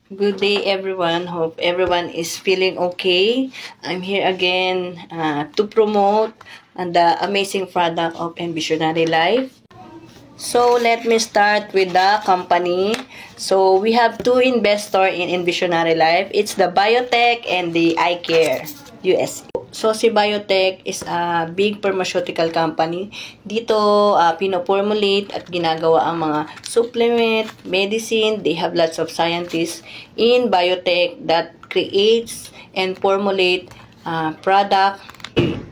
Good day, everyone. Hope everyone is feeling okay. I'm here again to promote the amazing product of Envisionary Life. So, let me start with the company. So, we have two investors in Envisionary Life. It's the Biotech and the Eye Care USA. So, si Biotech is a big pharmaceutical company. Dito, pinoformulate at ginagawa ang mga supplement, medicine. They have lots of scientists in Biotech that creates and formulate product.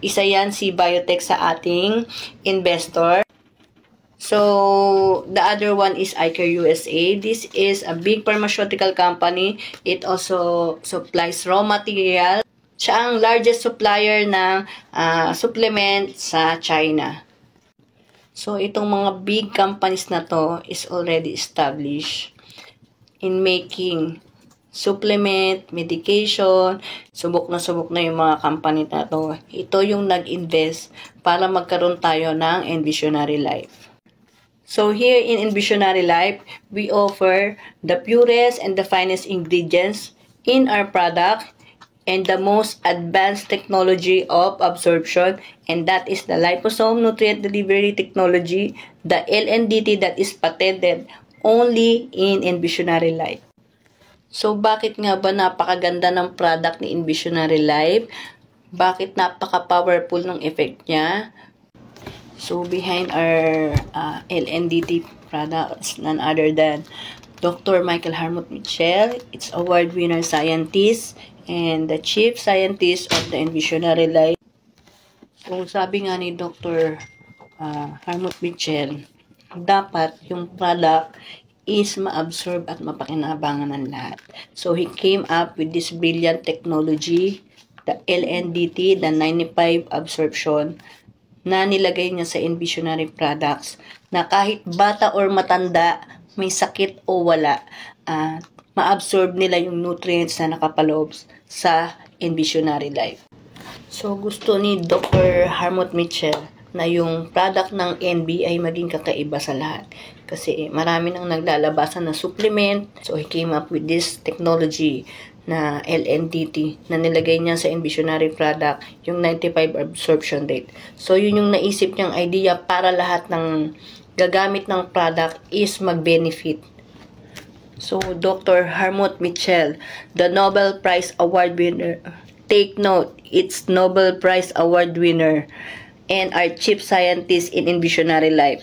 Isa yan si Biotech sa ating investor. So, the other one is Eye Care USA. This is a big pharmaceutical company. It also supplies raw material. Siya ang largest supplier ng supplement sa China. So, itong mga big companies na to is already established in making supplement, medication. Subok na yung mga company na to. Ito yung nag-invest para magkaroon tayo ng Envisionary Life. So, here in Envisionary Life, we offer the purest and the finest ingredients in our product and the most advanced technology of absorption, and that is the liposome nutrient delivery technology, the LNDT that is patented only in Envisionary Life. So, bakit nga ba napakaganda ng product ni Envisionary Life? Bakit napaka-powerful ng effect niya? So, behind our LNDT products, none other than Dr. Michael Harmut Mitchell. It's award-winner scientist and the chief scientist of the Envisionary Life. So, sabi nga ni Dr. Harmut Mitchell, dapat yung product is ma-absorb at mapakinabangan ng lahat. So, he came up with this brilliant technology, the LNDT, the 95 absorption, na nilagay niya sa Envisionary products, na kahit bata or matanda, may sakit o wala, ma-absorb nila yung nutrients na nakapaloob sa Envisionary Life. So, gusto ni Dr. Harmut Mitchell na yung product ng NB ay maging kakaiba sa lahat. Kasi marami nang naglalabasan na supplement. So, he came up with this technology na LNDT na nilagay niya sa Envisionary product, yung 95 absorption rate. So, yun yung naisip niyang idea para lahat ng gagamit ng product is mag-benefit. So, Dr. Harmut Mitchell, the Nobel Prize Award winner, take note, it's Nobel Prize Award winner, and our chief scientist in Envisionary Life,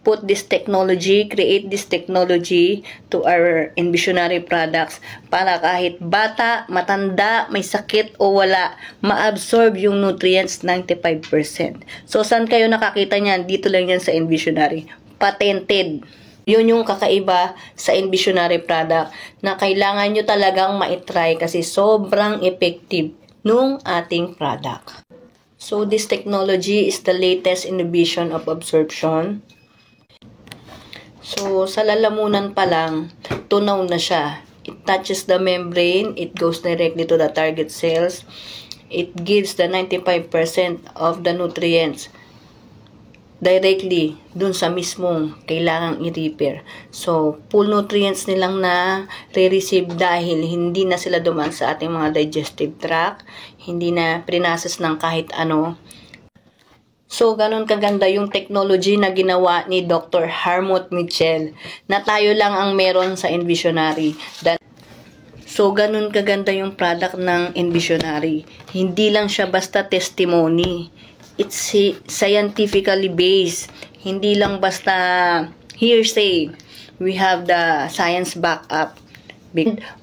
put this technology, create this technology to our Envisionary products para kahit bata, matanda, may sakit o wala, ma-absorb yung nutrients 95%. So, saan kayo nakakita niyan? Dito lang yan sa Envisionary. Patented. Yun yung kakaiba sa Envisionary product na kailangan nyo talagang ma-try kasi sobrang effective nung ating product. So, this technology is the latest innovation of absorption. So, sa lalamunan pa lang, tunaw na siya. It touches the membrane, it goes directly to the target cells. It gives the 95% of the nutrients directly dun sa mismong kailangang i-repair. So, full nutrients nilang na re-receive dahil hindi na sila dumaan sa ating mga digestive tract, hindi na prinases ng kahit ano. So, ganun kaganda yung technology na ginawa ni Dr. Harmut Mitchell na tayo lang ang meron sa Envisionary. So, ganun kaganda yung product ng Envisionary. Hindi lang siya basta testimony. It's scientifically based. Hindi lang basta hearsay. We have the science backup.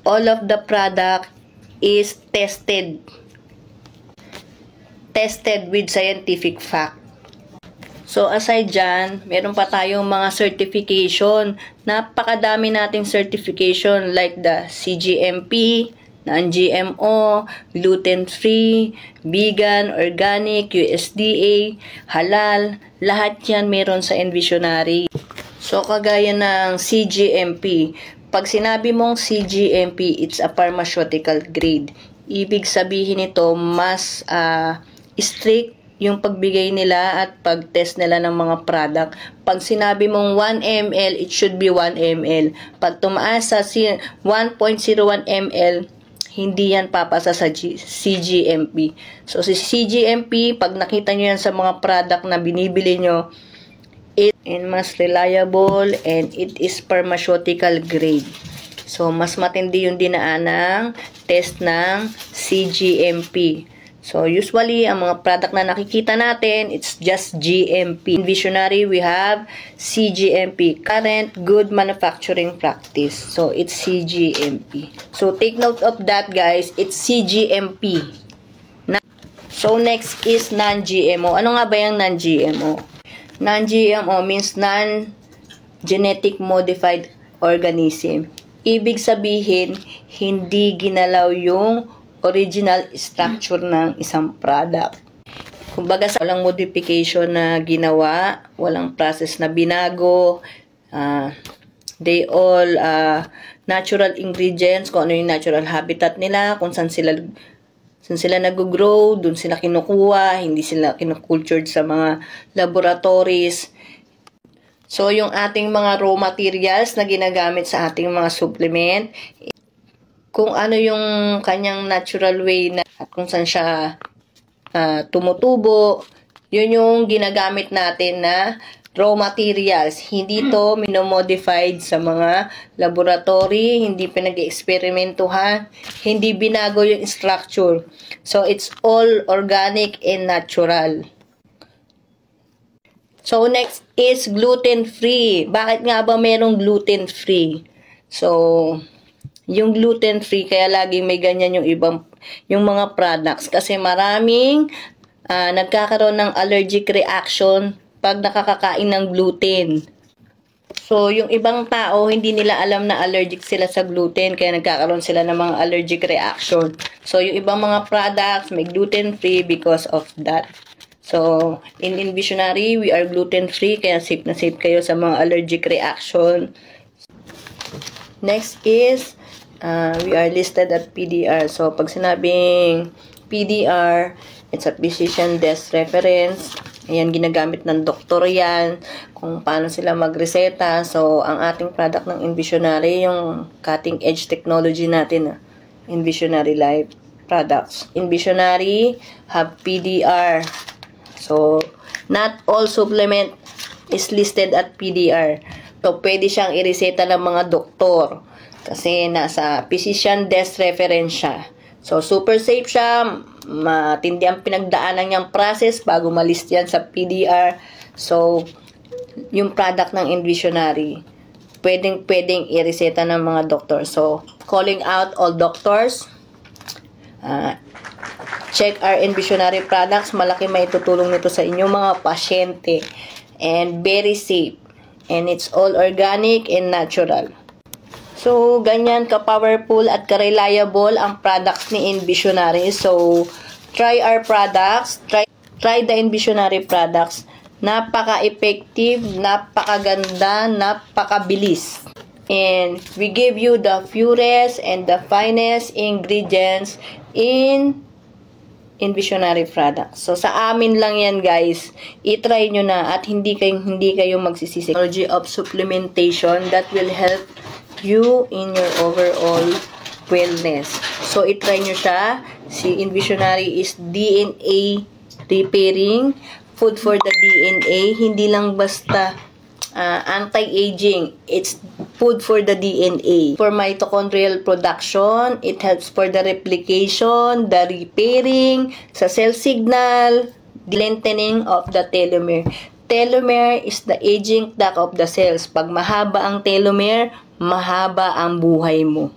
All of the product is tested with scientific fact. So, aside dyan, meron pa tayong mga certification. Napakadami nating certification like the CGMP, non-GMO, gluten-free, vegan, organic, USDA, halal. Lahat yan meron sa Envisionary. So, kagaya ng CGMP. Pag sinabi mong CGMP, it's a pharmaceutical grade. Ibig sabihin ito, mas strict yung pagbigay nila at pag-test nila ng mga product. Pag sinabi mong 1 ml, it should be 1 ml. Pag tumaas sa 1.01 ml, hindi yan papasa sa CGMP. So, si CGMP, pag nakita nyo yan sa mga product na binibili nyo, it is mas reliable and it is pharmaceutical grade. So, mas matindi yung dinaanang test ng CGMP. So, usually, ang mga product na nakikita natin, it's just GMP. In Visionary, we have CGMP, Current Good Manufacturing Practice. So, it's CGMP. So, take note of that, guys. It's CGMP. So, next is non-GMO. Ano nga ba yung non-GMO? Non-GMO means non-genetic modified organism. Ibig sabihin, hindi ginalaw yung original structure ng isang product. Kumbaga, walang modification na ginawa, walang process na binago, they all natural ingredients, kung ano yung natural habitat nila, kung saan sila nag-grow, dun sila kinukuha, hindi sila kinukultured sa mga laboratories. So, yung ating mga raw materials na ginagamit sa ating mga supplement, kung ano yung kanyang natural way na at kung saan siya tumutubo, yun yung ginagamit natin na raw materials. Hindi to minomodified sa mga laboratory, hindi pinag-eksperimentuhan, hindi binago yung structure. So, it's all organic and natural. So, next is gluten-free. Bakit nga ba merong gluten-free? So, yung gluten-free, kaya laging may ganyan yung mga products. Kasi maraming nagkakaroon ng allergic reaction pag nakakakain ng gluten. So, yung ibang tao, hindi nila alam na allergic sila sa gluten, kaya nagkakaroon sila ng mga allergic reaction. So, yung ibang mga products, may gluten-free because of that. So, in Visionary, we are gluten-free, kaya safe na safe kayo sa mga allergic reaction. Next is, we are listed at PDR. So, pag sinabing PDR, it's a physician desk reference. Ayan, ginagamit ng doktor yan, kung paano sila magreseta. So, ang ating product ng Invisionary, yung cutting edge technology natin, Invisionary Life products. Invisionary have PDR. So, not all supplement is listed at PDR. So, pwede siyang ireseta ng mga doktor. Kasi nasa physician desk reference siya. So, super safe siya. Matindi ang pinagdaanan niyang process bago malist yan sa PDR. So, yung product ng Invisionary, pwedeng i-reseta ng mga doktor. So, calling out all doctors. Check our Invisionary products. Malaki may tutulong nito sa inyong mga pasyente. And very safe. And it's all organic and natural. So, ganyan ka-powerful at ka-reliable ang products ni Invisionary. So, try our products. Try the Invisionary products. Napaka-effective, napakaganda, napakabilis. And we give you the purest and the finest ingredients in Invisionary products. So, sa amin lang yan, guys. I-try nyo na at hindi kayo magsisisi. Technology of supplementation that will help you in your overall wellness. So, i-try nyo siya. Si Invisionary is DNA repairing, food for the DNA. Hindi lang basta anti-aging. It's food for the DNA. For mitochondrial production, it helps for the replication, the repairing, sa cell signal, the lengthening of the telomere. Telomere is the aging clock of the cells. Pag mahaba ang telomere, mahaba ang buhay mo.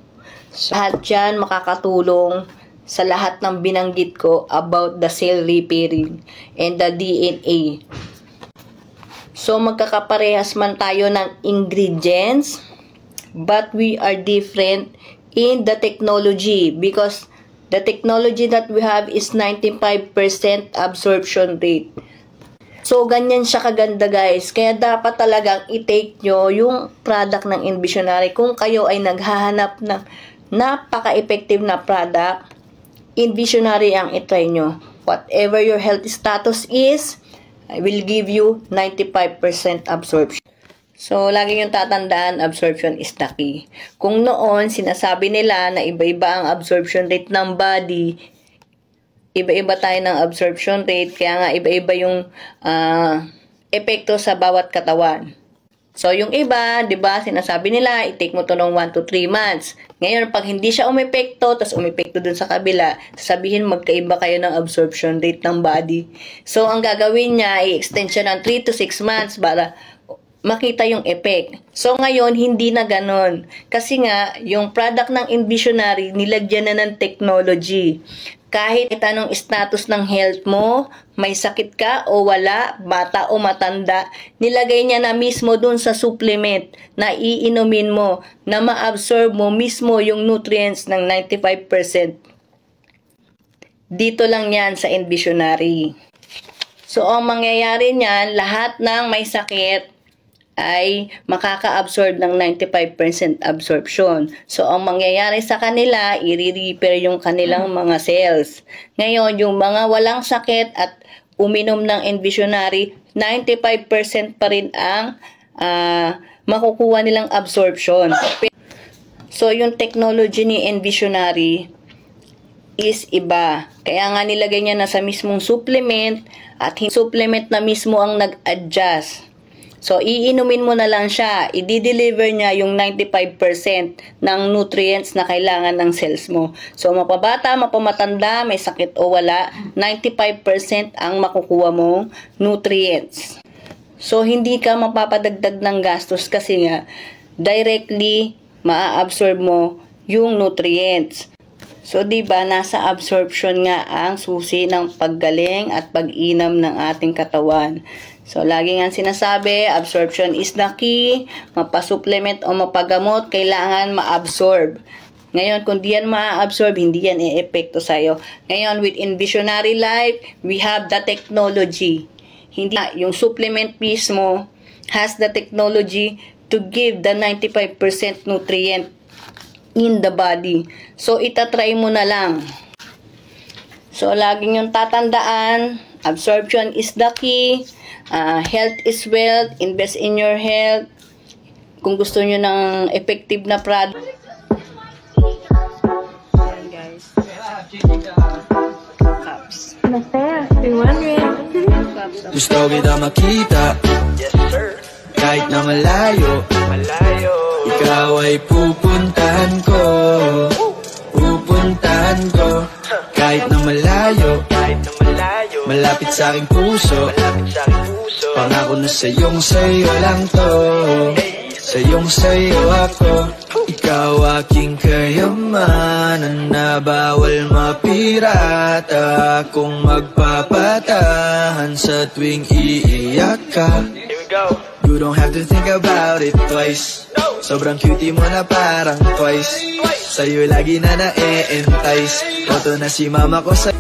So, lahat yan makakatulong sa lahat ng binanggit ko about the cell repairing and the DNA. So, magkakaparehas man tayo ng ingredients, but we are different in the technology because the technology that we have is 95% absorption rate. So, ganyan siya kaganda, guys. Kaya dapat talagang i-take nyo yung product ng Invisionary. Kung kayo ay naghahanap ng napaka-effective na product, Invisionary ang i-try nyo. whatever your health status is, I will give you 95% absorption. So, lagi yung tatandaan, absorption is the key. Kung noon, sinasabi nila na iba-iba ang absorption rate ng body, iba-iba tayo ng absorption rate, kaya nga iba-iba yung epekto sa bawat katawan. So, yung iba, di ba, sinasabi nila, i-take mo to ng 1 to 3 months. Ngayon, pag hindi siya umepekto, tapos umepekto dun sa kabila, sasabihin magkaiba kayo ng absorption rate ng body. So, ang gagawin niya, i-extend siya ng 3 to 6 months para makita yung effect. So, ngayon, hindi na ganon. Kasi nga, yung product ng Envisionary, nilagyan na ng technology. Kahit anong status ng health mo, may sakit ka o wala, bata o matanda, nilagay niya na mismo dun sa supplement na iinumin mo, na ma-absorb mo mismo yung nutrients ng 95%. Dito lang yan sa Envisionary. So, ang mangyayari niyan, lahat ng may sakit ay makaka-absorb ng 95% absorption. So, ang mangyayari sa kanila, i-repair yung kanilang mga cells. Ngayon, yung mga walang sakit at uminom ng Envisionary, 95% pa rin ang makukuha nilang absorption. So, yung technology ni Envisionary is iba. Kaya nga nilagay niya na sa mismong supplement at supplement na mismo ang nag-adjust. So, iinumin mo na lang siya. I-deliver niya yung 95% ng nutrients na kailangan ng cells mo. So, mapabata, mapamatanda, may sakit o wala, 95% ang makukuha mong nutrients. So, hindi ka mapapadagdag ng gastos kasi nga, directly maa-absorb mo yung nutrients. So, diba, nasa absorption nga ang susi ng paggaling at pag-inam ng ating katawan. So, lagi nga sinasabi, absorption is the key. Mapasupplement o mapagamot, kailangan ma-absorb. Ngayon, kung di yan ma-absorb, hindi yan e-epekto sa'yo. Ngayon, with Envisionary Life, we have the technology. Hindi, yung supplement mismo has the technology to give the 95% nutrient in the body. So, itatry mo na lang. So, laging yung tatandaan, absorption is the key. Health is wealth. Invest in your health. Kung gusto nyo ng effective na product. Ayan, guys. Cups. Gusto kita makita. Yes, sir. Kahit na malayo, ikaw ay pupuntahan ko. Pupuntahan ko. Kahit na malayo, malapit sa aking puso. Pangako na sa'yo lang to. Sa'yo ako. Ikaw aking kayamanan na bawal mapirata. Kung magpapatahan sa tuwing iiyak ka. Here we go. You don't have to think about it twice. Sobrang cutie mo na parang twice. Sa'yo lagi na na-e-entice. Toto na si mama ko sa...